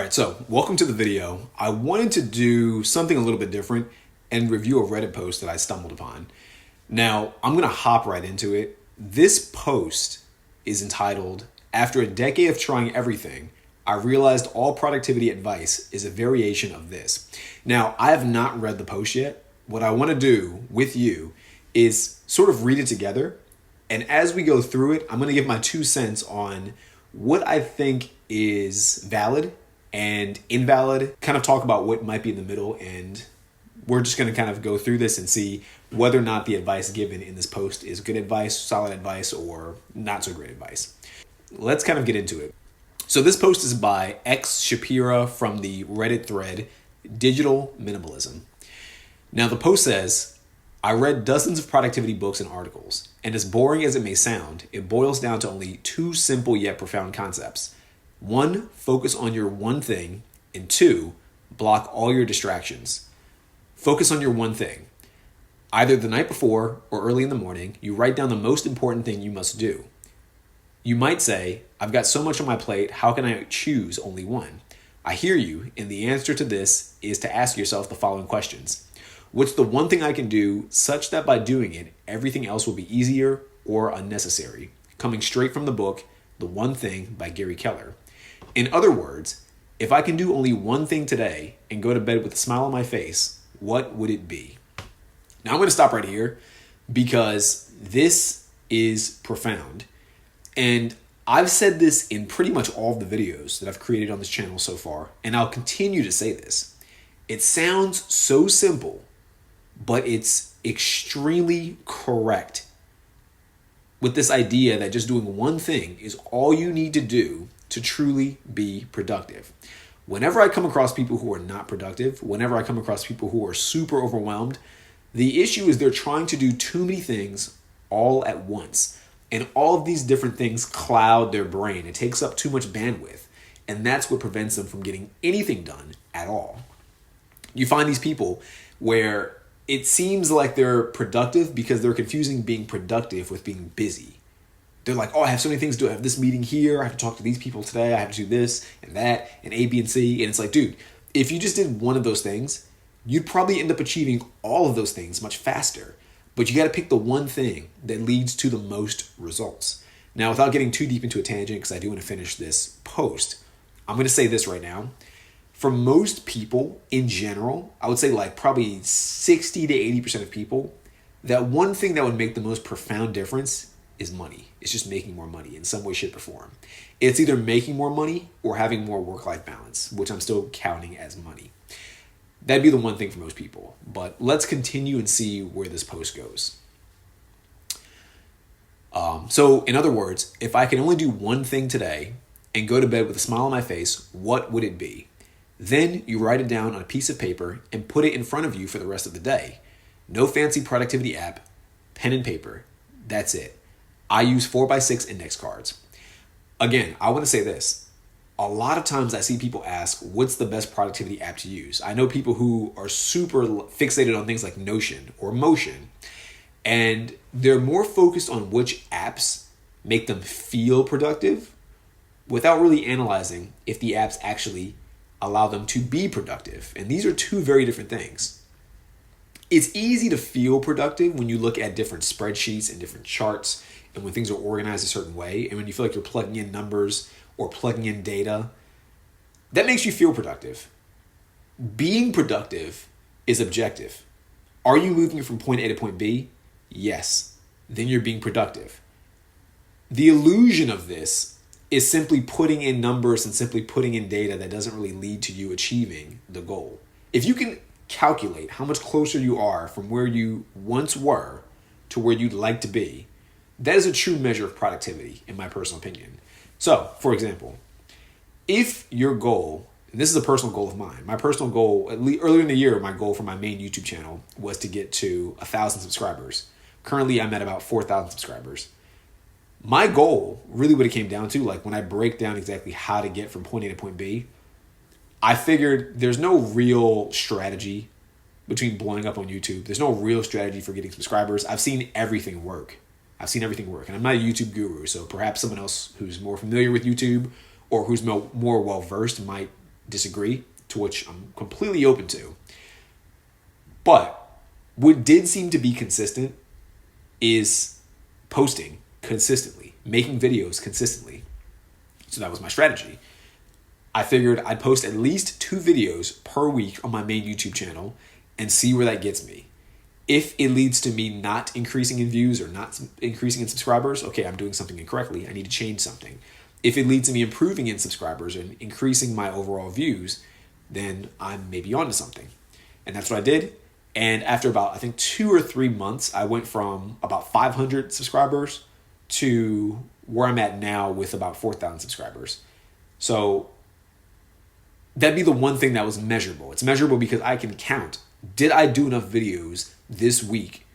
right, so welcome to the video. I wanted to do something a little bit different and review a Reddit post that I stumbled upon. Now, I'm going to hop right into it. This post is entitled, "After a decade of trying everything, I realized all productivity advice is a variation of this." Now, I have not read the post yet. What I want to do with you is sort of read it together. And as we go through it, I'm going to give my 2 cents on what I think is valid and invalid, kind of talk about what might be in the middle, and we're just going to kind of go through this and see whether or not the advice given in this post is good advice, solid advice, or not so great advice. Let's kind of get into it. So this post is by X Shapira from the Reddit thread Digital Minimalism. Now the post says, "I read dozens of productivity books and articles, and as boring as it may sound, it boils down to only 2 simple yet profound concepts. 1, focus on your one thing, and 2, block all your distractions. Focus on your one thing. Either the night before or early in the morning, you write down the most important thing you must do. You might say, I've got so much on my plate, how can I choose only one? I hear you, and the answer to this is to ask yourself the following questions. What's the one thing I can do such that by doing it, everything else will be easier or unnecessary?" Coming straight from the book, The One Thing by Gary Keller. In other words, if I can do only one thing today and go to bed with a smile on my face, what would it be? Now I'm going to stop right here because this is profound. And I've said this in pretty much all of the videos that I've created on this channel so far, and I'll continue to say this. It sounds so simple, but it's extremely correct with this idea that just doing one thing is all you need to do to truly be productive. Whenever I come across people who are not productive, whenever I come across people who are super overwhelmed, the issue is they're trying to do too many things all at once. And all of these different things cloud their brain. It takes up too much bandwidth. And that's what prevents them from getting anything done at all. You find these people where it seems like they're productive because they're confusing being productive with being busy. They're like, oh, I have so many things to do. I have this meeting here. I have to talk to these people today. I have to do this and that and A, B, and C. And it's like, dude, if you just did one of those things, you'd probably end up achieving all of those things much faster. But you got to pick the one thing that leads to the most results. Now, without getting too deep into a tangent, because I do want to finish this post, I'm going to say this right now. For most people in general, I would say like probably 60 to 80% of people, that one thing that would make the most profound difference is money. It's just making more money in some way, shape, or form. It's either making more money or having more work-life balance, which I'm still counting as money. That'd be the one thing for most people. But let's continue and see where this post goes. So in other words, if I can only do one thing today and go to bed with a smile on my face, what would it be? Then you write it down on a piece of paper and put it in front of you for the rest of the day. No fancy productivity app, pen and paper. That's it. I use 4x6 index cards. Again, I want to say this. A lot of times I see people ask, what's the best productivity app to use? I know people who are super fixated on things like Notion or Motion, and they're more focused on which apps make them feel productive without really analyzing if the apps actually allow them to be productive. And these are 2 very different things. It's easy to feel productive when you look at different spreadsheets and different charts and when things are organized a certain way and when you feel like you're plugging in numbers or plugging in data. That makes you feel productive. Being productive is objective. Are you moving from point A to point B? Yes. Then you're being productive. The illusion of this is simply putting in numbers and simply putting in data that doesn't really lead to you achieving the goal. If you can calculate how much closer you are from where you once were to where you'd like to be, that is a true measure of productivity, in my personal opinion. So, for example, if your goal, and this is a personal goal of mine, my personal goal, earlier in the year, my goal for my main YouTube channel was to get to 1,000 subscribers. Currently, I'm at about 4,000 subscribers. My goal, really what it came down to, like when I break down exactly how to get from point A to point B, I figured there's no real strategy between blowing up on YouTube. There's no real strategy for getting subscribers. I've seen everything work. And I'm not a YouTube guru, so perhaps someone else who's more familiar with YouTube or who's more well-versed might disagree, to which I'm completely open to. But what did seem to be consistent is posting consistently, making videos consistently. So that was my strategy. I figured I'd post at least 2 videos per week on my main YouTube channel and see where that gets me. If it leads to me not increasing in views or not increasing in subscribers, okay, I'm doing something incorrectly. I need to change something. If it leads to me improving in subscribers and increasing my overall views, then I'm maybe onto something. And that's what I did. And after about, I think 2 or 3 months, I went from about 500 subscribers to where I'm at now with about 4,000 subscribers. So that'd be the one thing that was measurable. It's measurable because I can count. Did I do enough videos this week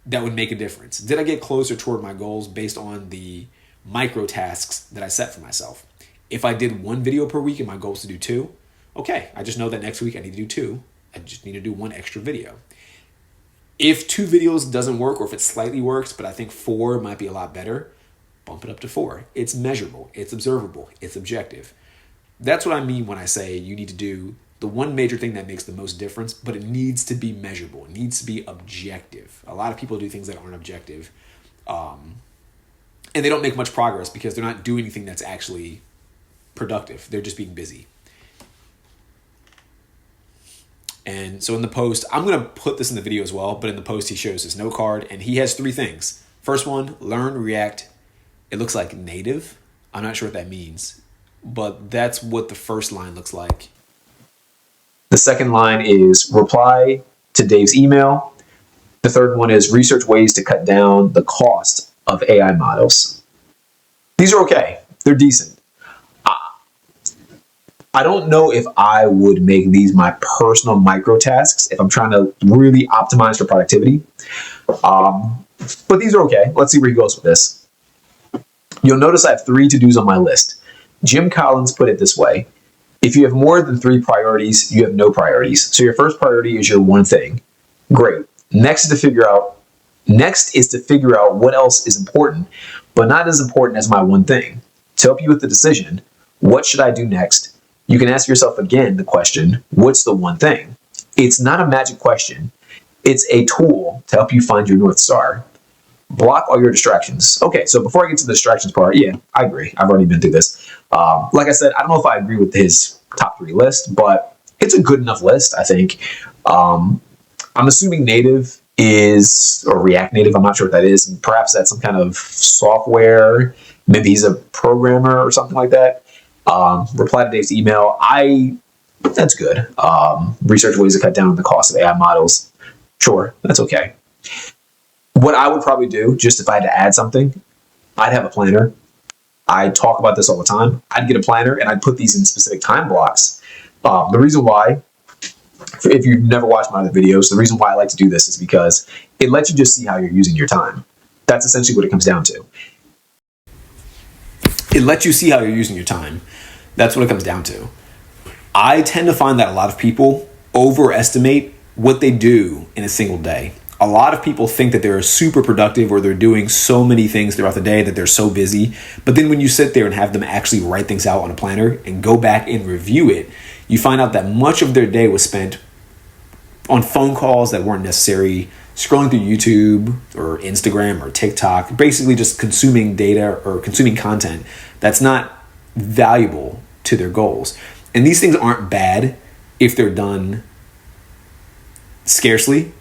that would make a difference? Did I get closer toward my goals based on the micro tasks that I set for myself? If I did 1 video per week and my goal is to do 2, okay, I just know that next week I need to do 2. I just need to do 1 extra video. If 2 videos doesn't work, or if it slightly works, but I think 4 might be a lot better, bump it up to 4. It's measurable, it's observable, it's objective. That's what I mean when I say you need to do the one major thing that makes the most difference, but it needs to be measurable. It needs to be objective. A lot of people do things that aren't objective, and they don't make much progress because they're not doing anything that's actually productive. They're just being busy. And so in the post, I'm going to put this in the video as well, but in the post he shows his note card and he has 3 things. First one, learn React. It looks like native. I'm not sure what that means, but that's what the first line looks like. The second line is reply to Dave's email. The third one is research ways to cut down the cost of AI models. These are okay. They're decent. I don't know if I would make these my personal micro tasks if I'm trying to really optimize for productivity. But these are okay. Let's see where he goes with this. You'll notice I have 3 to-dos on my list. Jim Collins put it this way. If you have more than 3 priorities, you have no priorities. So your first priority is your one thing. Great. Next is to figure out what else is important, but not as important as my one thing. To help you with the decision, what should I do next? You can ask yourself again the question, what's the one thing? It's not a magic question. It's a tool to help you find your North Star. Block all your distractions. Okay, so before I get to the distractions part, yeah, I agree. I've already been through this. Like I said, I don't know if I agree with his top 3 list, but it's a good enough list, I think. I'm assuming native is, or React Native, I'm not sure what that is. And perhaps that's some kind of software. Maybe he's a programmer or something like that. Reply to Dave's email. That's good. Research ways to cut down the cost of AI models. Sure, that's okay. What I would probably do, just if I had to add something, I'd have a planner. I talk about this all the time. I'd get a planner and I'd put these in specific time blocks. The reason why, if you've never watched my other videos, the reason why I like to do this is because it lets you just see how you're using your time. That's essentially what it comes down to. It lets you see how you're using your time. That's what it comes down to. I tend to find that a lot of people overestimate what they do in a single day. A lot of people think that they're super productive or they're doing so many things throughout the day that they're so busy. But then when you sit there and have them actually write things out on a planner and go back and review it, you find out that much of their day was spent on phone calls that weren't necessary, scrolling through YouTube or Instagram or TikTok, basically just consuming data or consuming content that's not valuable to their goals. And these things aren't bad if they're done scarcely,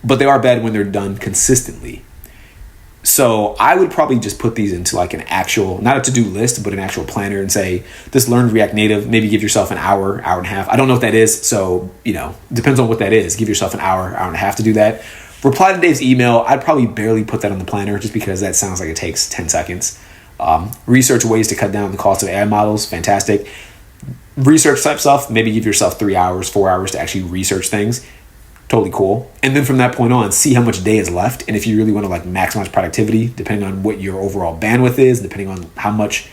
but they are bad when they're done consistently. So I would probably just put these into like an actual, not a to-do list, but an actual planner and say, this learn React Native, maybe give yourself an hour, hour and a half. I don't know what that is. So, depends on what that is. Give yourself an hour, hour and a half to do that. Reply to Dave's email. I'd probably barely put that on the planner just because that sounds like it takes 10 seconds. Research ways to cut down the cost of AI models. Fantastic. Research type stuff. Maybe give yourself 3 hours, 4 hours to actually research things. Totally cool. And then from that point on, see how much day is left. And if you really want to maximize productivity, depending on what your overall bandwidth is, depending on how much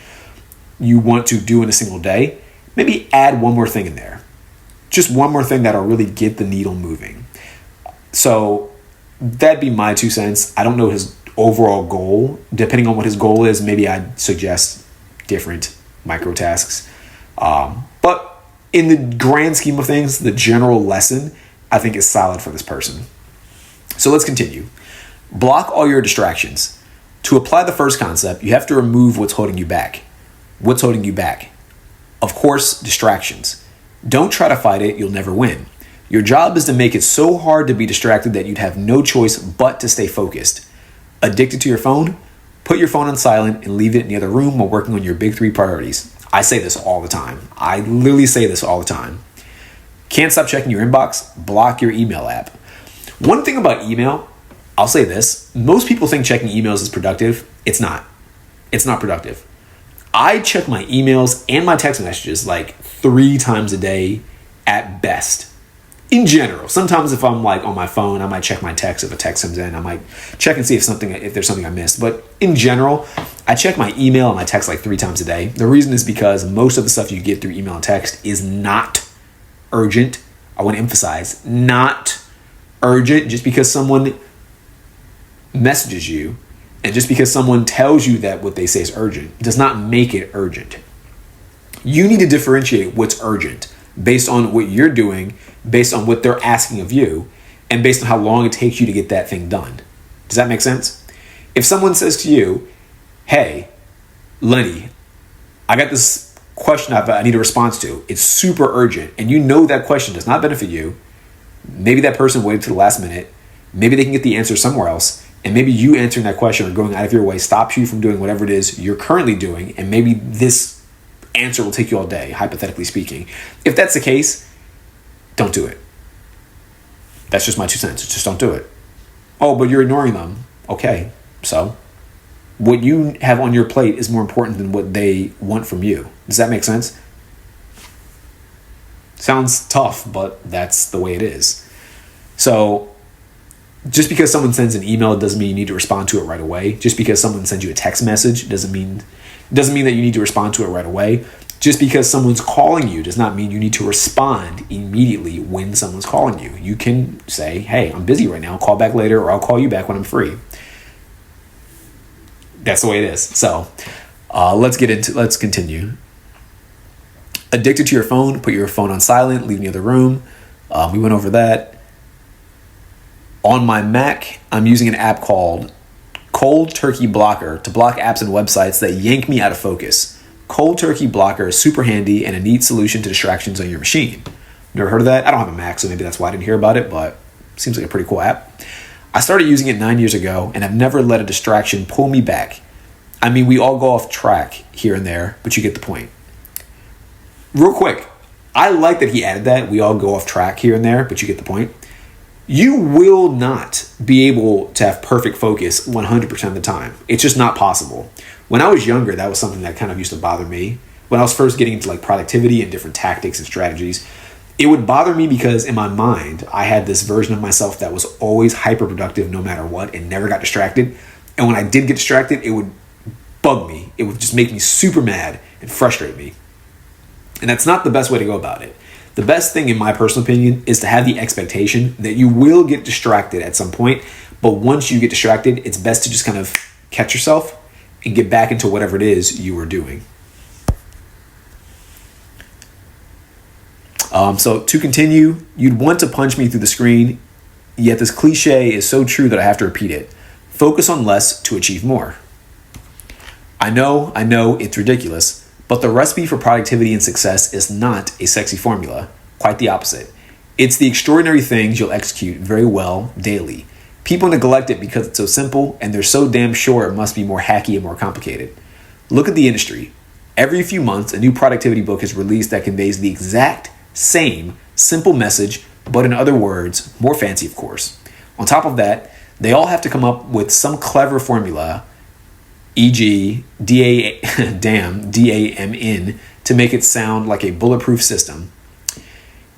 you want to do in a single day, maybe add one more thing in there. Just one more thing that'll really get the needle moving. So that'd be my 2 cents. I don't know his overall goal. Depending on what his goal is, maybe I'd suggest different micro tasks. But in the grand scheme of things, the general lesson, I think, is solid for this person. So let's continue. Block all your distractions. To apply the first concept, you have to remove what's holding you back. What's holding you back? Of course, distractions. Don't try to fight it, you'll never win. Your job is to make it so hard to be distracted that you'd have no choice but to stay focused. Addicted to your phone? Put your phone on silent and leave it in the other room while working on your big 3 priorities. I say this all the time. I literally say this all the time. Can't stop checking your inbox? Block your email app. One thing about email, I'll say this. Most people think checking emails is productive. It's not. It's not productive. I check my emails and my text messages like 3 times a day at best. In general, sometimes if I'm like on my phone, I might check my text. If a text comes in, I might check and see if there's something I missed. But in general, I check my email and my text like 3 times a day. The reason is because most of the stuff you get through email and text is not urgent. I want to emphasize, not urgent. Just because someone messages you and just because someone tells you that what they say is urgent does not make it urgent. You need to differentiate what's urgent based on what you're doing, based on what they're asking of you, and based on how long it takes you to get that thing done. Does that make sense? If someone says to you, hey, Lenny, I got this question I need a response to. It's super urgent, and you know that question does not benefit you. Maybe that person waited to the last minute. Maybe they can get the answer somewhere else, and maybe you answering that question or going out of your way stops you from doing whatever it is you're currently doing, and maybe this answer will take you all day, hypothetically speaking. If that's the case, don't do it. That's just my 2 cents. Just don't do it. Oh, but you're ignoring them. Okay, so what you have on your plate is more important than what they want from you. Does that make sense? Sounds tough, but that's the way it is. So just because someone sends an email doesn't mean you need to respond to it right away. Just because someone sends you a text message doesn't mean that you need to respond to it right away. Just because someone's calling you does not mean you need to respond immediately when someone's calling you. You can say, hey, I'm busy right now. I'll call back later, or I'll call you back when I'm free. That's the way it is. So let's continue. Addicted to your phone, put your phone on silent, leave the other room. We went over that. On my Mac, I'm using an app called Cold Turkey Blocker to block apps and websites that yank me out of focus. Cold Turkey Blocker is super handy and a neat solution to distractions on your machine. Never heard of that? I don't have a Mac, so maybe that's why I didn't hear about it, but it seems like a pretty cool app. I started using it 9 years ago, and I've never let a distraction pull me back. I mean, we all go off track here and there, but you get the point. Real quick, I like that he added that. We all go off track here and there, but you get the point. You will not be able to have perfect focus 100% of the time. It's just not possible. When I was younger, that was something that kind of used to bother me. When I was first getting into like productivity and different tactics and strategies, it would bother me because in my mind, I had this version of myself that was always hyper productive no matter what and never got distracted. And when I did get distracted, it would bug me. It would just make me super mad and frustrate me. And that's not the best way to go about it. The best thing, in my personal opinion, is to have the expectation that you will get distracted at some point. But once you get distracted, it's best to just kind of catch yourself and get back into whatever it is you were doing. So to continue, you'd want to punch me through the screen, yet this cliche is so true that I have to repeat it. Focus on less to achieve more. I know, it's ridiculous. But the recipe for productivity and success is not a sexy formula. Quite the opposite. It's the extraordinary things you'll execute very well daily. People neglect it because it's so simple, and they're so damn sure it must be more hacky and more complicated. Look at the industry. Every few months, a new productivity book is released that conveys the exact same simple message, but in other words, more fancy, of course. On top of that, they all have to come up with some clever formula, e.g. DAMN, to make it sound like a bulletproof system.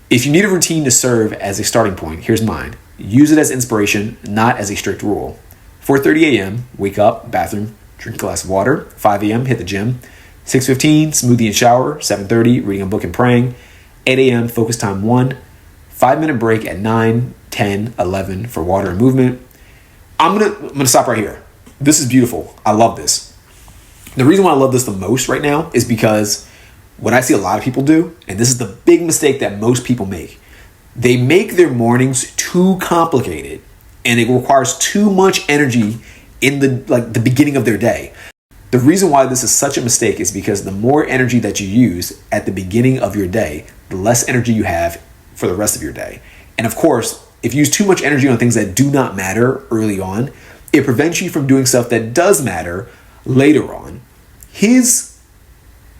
If you need a routine to serve as a starting point, here's mine. Use it as inspiration, not as a strict rule. 4:30 a.m., wake up, bathroom, drink a glass of water. 5 a.m., hit the gym. 6:15, smoothie and shower. 7:30, reading a book and praying. 8 a.m., focus time 1. 5-minute break at 9, 10, 11 for water and movement. I'm gonna stop right here. This is beautiful. I love this. The reason why I love this the most right now is because what I see a lot of people do, and this is the big mistake that most people make, they make their mornings too complicated and it requires too much energy in the beginning of their day. The reason why this is such a mistake is because the more energy that you use at the beginning of your day, the less energy you have for the rest of your day. And of course, if you use too much energy on things that do not matter early on, it prevents you from doing stuff that does matter later on. His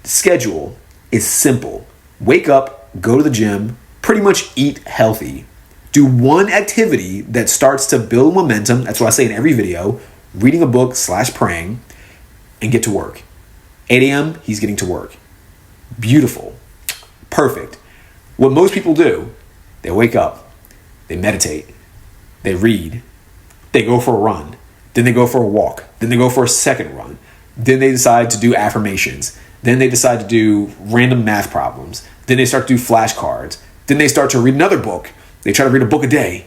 schedule is simple. Wake up, go to the gym, pretty much eat healthy. Do one activity that starts to build momentum. That's what I say in every video. Reading a book / praying, and get to work. 8 a.m., he's getting to work. Beautiful. Perfect. What most people do, they wake up, they meditate, they read, they go for a run, then they go for a walk, then they go for a second run, then they decide to do affirmations, then they decide to do random math problems, then they start to do flashcards, then they start to read another book, they try to read a book a day,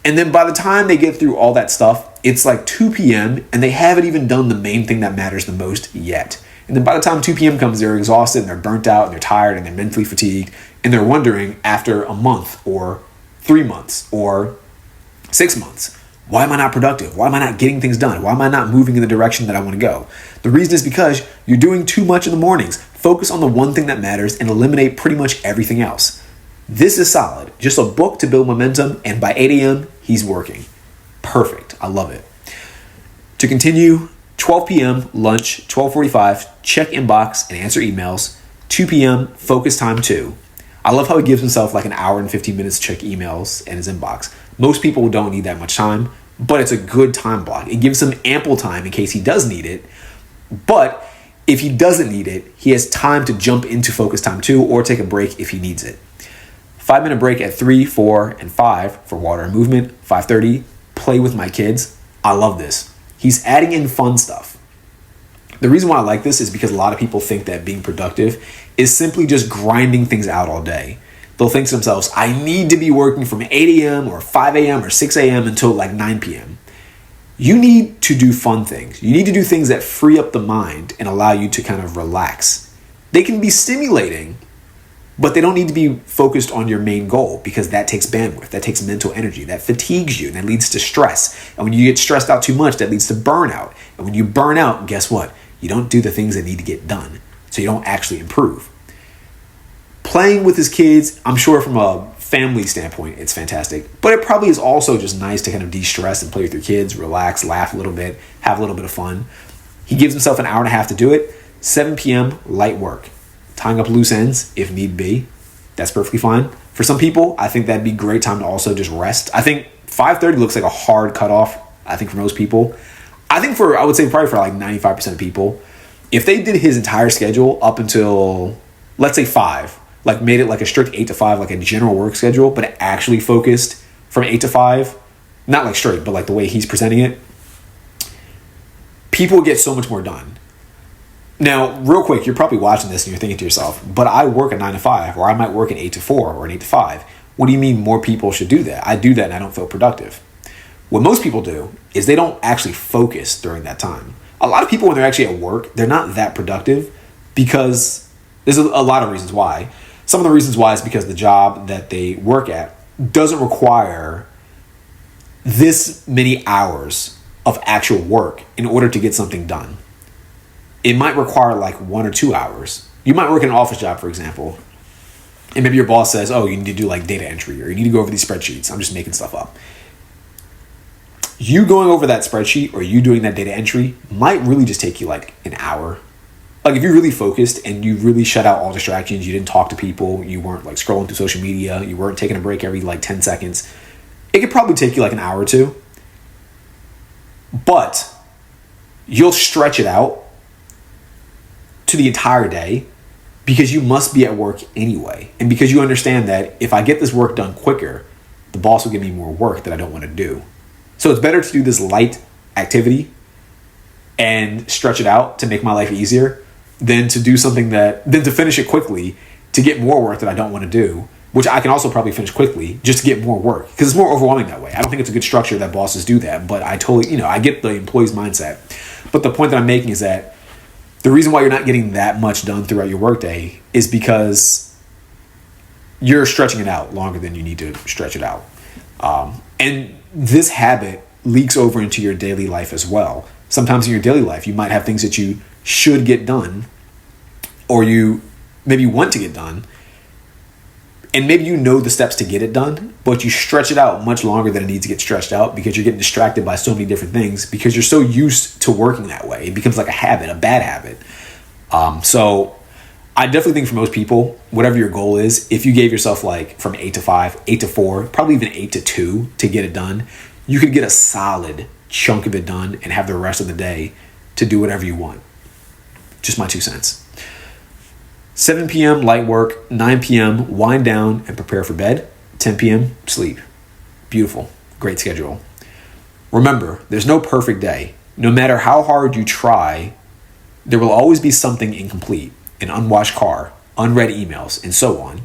and then by the time they get through all that stuff, it's like 2 p.m. and they haven't even done the main thing that matters the most yet. And then by the time 2 p.m. comes, they're exhausted and they're burnt out and they're tired and they're mentally fatigued, and they're wondering after a month or 3 months or 6 months, why am I not productive? Why am I not getting things done? Why am I not moving in the direction that I want to go? The reason is because you're doing too much in the mornings. Focus on the one thing that matters and eliminate pretty much everything else. This is solid. Just a book to build momentum, and by 8 a.m., he's working. Perfect. I love it. To continue, 12 p.m. lunch, 12:45, check inbox and answer emails. 2 p.m. focus time 2. I love how he gives himself like an hour and 15 minutes to check emails and his inbox. Most people don't need that much time, but it's a good time block. It gives him ample time in case he does need it. But if he doesn't need it, he has time to jump into focus time 2 or take a break if he needs it. 5-minute break at 3, 4, and 5 for water and movement. 5:30, play with my kids. I love this. He's adding in fun stuff. The reason why I like this is because a lot of people think that being productive is simply just grinding things out all day. They'll think to themselves, I need to be working from 8 a.m. or 5 a.m. or 6 a.m. until like 9 p.m. You need to do fun things. You need to do things that free up the mind and allow you to kind of relax. They can be stimulating, but they don't need to be focused on your main goal, because that takes bandwidth, that takes mental energy, that fatigues you, and that leads to stress. And when you get stressed out too much, that leads to burnout. And when you burn out, guess what? You don't do the things that need to get done. So you don't actually improve. Playing with his kids, I'm sure from a family standpoint, it's fantastic. But it probably is also just nice to kind of de-stress and play with your kids, relax, laugh a little bit, have a little bit of fun. He gives himself an hour and a half to do it. 7 p.m., light work. Tying up loose ends if need be. That's perfectly fine. For some people, I think that'd be a great time to also just rest. I think 5:30 looks like a hard cutoff, I think, for most people. I would say probably for like 95% of people, if they did his entire schedule up until, let's say 5, like made it like a strict 8 to 5, like a general work schedule, but it actually focused from 8 to 5, not like straight, but like the way he's presenting it, people get so much more done. Now, real quick, you're probably watching this and you're thinking to yourself, but I work a 9 to 5, or I might work an 8 to 4 or an 8 to 5. What do you mean more people should do that? I do that and I don't feel productive. What most people do is they don't actually focus during that time. A lot of people, when they're actually at work, they're not that productive because there's a lot of reasons why. Some of the reasons why is because the job that they work at doesn't require this many hours of actual work in order to get something done. It might require like 1 or 2 hours. You might work in an office job, for example, and maybe your boss says, oh, you need to do like data entry, or you need to go over these spreadsheets. I'm just making stuff up. You going over that spreadsheet or you doing that data entry might really just take you like an hour. Like if you're really focused and you really shut out all distractions, you didn't talk to people, you weren't like scrolling through social media, you weren't taking a break every like 10 seconds, it could probably take you like an hour or 2. But you'll stretch it out to the entire day because you must be at work anyway. And because you understand that if I get this work done quicker, the boss will give me more work that I don't want to do. So it's better to do this light activity and stretch it out to make my life easier than to do something than to finish it quickly to get more work that I don't want to do, which I can also probably finish quickly just to get more work because it's more overwhelming that way. I don't think it's a good structure that bosses do that, but I totally, I get the employee's mindset. But the point that I'm making is that The reason why you're not getting that much done throughout your workday is because you're stretching it out longer than you need to stretch it out. And this habit leaks over into your daily life as well. Sometimes in your daily life, you might have things that you should get done, or you maybe want to get done, and maybe you know the steps to get it done, but you stretch it out much longer than it needs to get stretched out because you're getting distracted by so many different things because you're so used to working that way. It becomes like a habit, a bad habit. So I definitely think for most people, whatever your goal is, if you gave yourself like from 8 to 5, 8 to 4, probably even 8 to 2 to get it done, you could get a solid chunk of it done and have the rest of the day to do whatever you want. Just my 2 cents. 7 p.m. light work, 9 p.m. wind down and prepare for bed, 10 p.m. sleep. Beautiful. Great schedule. Remember, there's no perfect day. No matter how hard you try, there will always be something incomplete. An unwashed car, unread emails, and so on.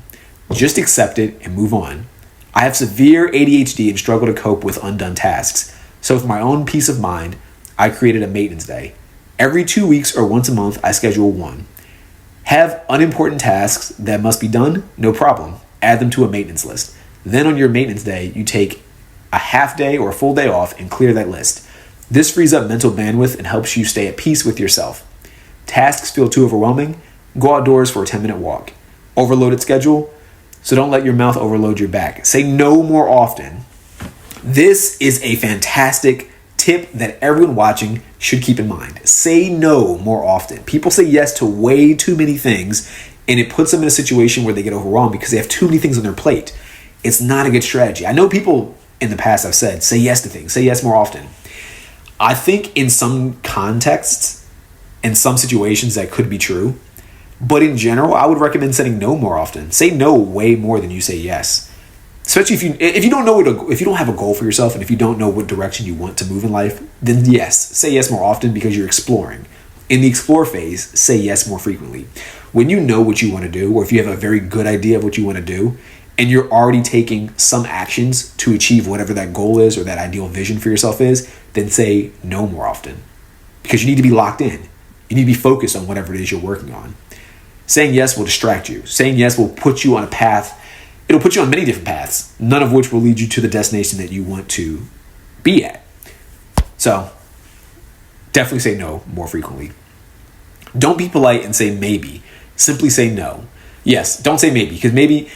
Just accept it and move on. I have severe ADHD and struggle to cope with undone tasks. So for my own peace of mind, I created a maintenance day. Every 2 weeks or once a month, I schedule one. Have unimportant tasks that must be done? No problem. Add them to a maintenance list. Then on your maintenance day, you take a half day or a full day off and clear that list. This frees up mental bandwidth and helps you stay at peace with yourself. Tasks feel too overwhelming? Go outdoors for a 10-minute walk. Overloaded schedule? So don't let your mouth overload your back. Say no more often. This is a fantastic tip that everyone watching should keep in mind. Say no more often. People say yes to way too many things, and it puts them in a situation where they get overwhelmed because they have too many things on their plate. It's not a good strategy. I know people in the past have said, say yes to things, say yes more often. I think in some contexts, in some situations that could be true, but in general, I would recommend saying no more often. Say no way more than you say yes. Especially if you don't know if you don't have a goal for yourself and if you don't know what direction you want to move in life, then yes, say yes more often because you're exploring. In the explore phase, say yes more frequently. When you know what you want to do, or if you have a very good idea of what you want to do, and you're already taking some actions to achieve whatever that goal is or that ideal vision for yourself is, then say no more often. Because you need to be locked in. You need to be focused on whatever it is you're working on. Saying yes will distract you. Saying yes will put you on a path. It'll put you on many different paths, none of which will lead you to the destination that you want to be at. So, definitely say no more frequently. Don't be polite and say maybe. Simply say no. Yes, don't say maybe, because maybe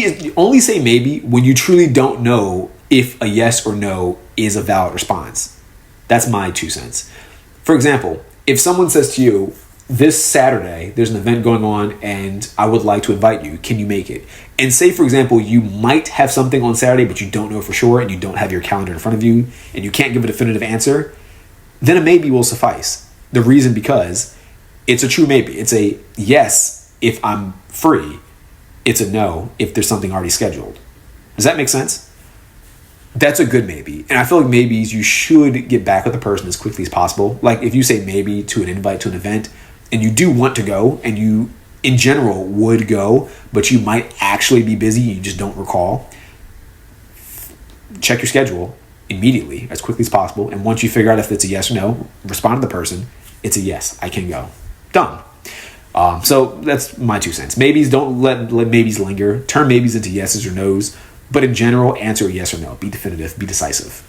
is only say maybe when you truly don't know if a yes or no is a valid response. That's my 2 cents. For example, if someone says to you, this Saturday, there's an event going on and I would like to invite you. Can you make it? And say, for example, you might have something on Saturday, but you don't know for sure and you don't have your calendar in front of you and you can't give a definitive answer, then a maybe will suffice. The reason because it's a true maybe. It's a yes if I'm free. It's a no if there's something already scheduled. Does that make sense? That's a good maybe. And I feel like maybes, you should get back with the person as quickly as possible. Like if you say maybe to an invite to an event and you do want to go and you in general would go, but you might actually be busy, you just don't recall, check your schedule immediately as quickly as possible. And once you figure out if it's a yes or no, respond to the person. It's a yes, I can go. Done. So that's my 2 cents. Maybes, don't let maybes linger. Turn maybes into yeses or nos. But in general, answer a yes or no. Be definitive. Be decisive.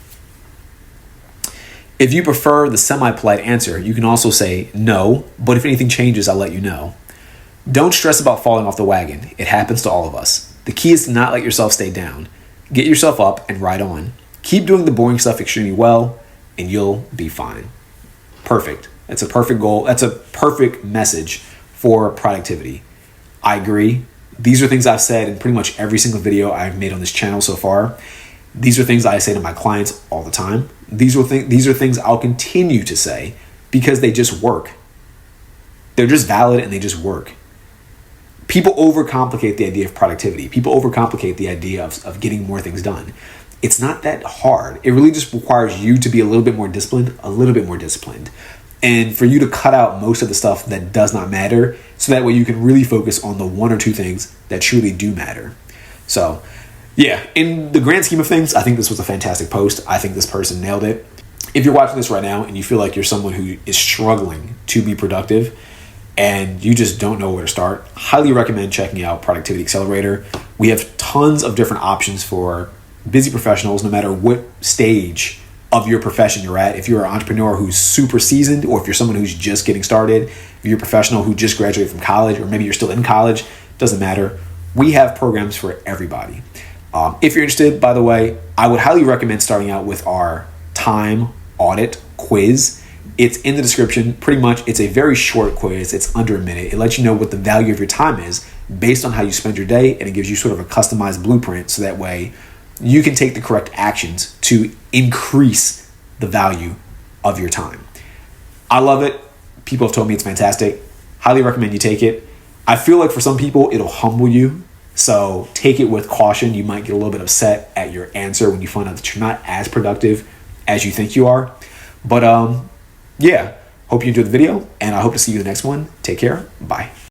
If you prefer the semi-polite answer, you can also say no, but if anything changes, I'll let you know. Don't stress about falling off the wagon. It happens to all of us. The key is to not let yourself stay down. Get yourself up and ride on. Keep doing the boring stuff extremely well, and you'll be fine. Perfect. That's a perfect goal. That's a perfect message for productivity. I agree. These are things I've said in pretty much every single video I've made on this channel so far. These are things I say to my clients all the time. These are things I'll continue to say because they just work. They're just valid and they just work. People overcomplicate the idea of productivity. People overcomplicate the idea of getting more things done. It's not that hard. It really just requires you to be a little bit more disciplined. And for you to cut out most of the stuff that does not matter, so that way you can really focus on the 1 or 2 things that truly do matter. So, yeah, in the grand scheme of things, I think this was a fantastic post. I think this person nailed it. If you're watching this right now and you feel like you're someone who is struggling to be productive, and you just don't know where to start, highly recommend checking out Productivity Accelerator. We have tons of different options for busy professionals, no matter what stage of your profession you're at. If you're an entrepreneur who's super seasoned, or if you're someone who's just getting started, if you're a professional who just graduated from college, or maybe you're still in college, doesn't matter. We have programs for everybody. If you're interested, by the way, I would highly recommend starting out with our time audit quiz. It's in the description. Pretty much, it's a very short quiz. It's under a minute. It lets you know what the value of your time is based on how you spend your day, and it gives you sort of a customized blueprint, so that way you can take the correct actions to increase the value of your time. I love it. People have told me it's fantastic. Highly recommend you take it. I feel like for some people, it'll humble you. So take it with caution. You might get a little bit upset at your answer when you find out that you're not as productive as you think you are. But yeah, hope you enjoyed the video, and I hope to see you in the next one. Take care. Bye.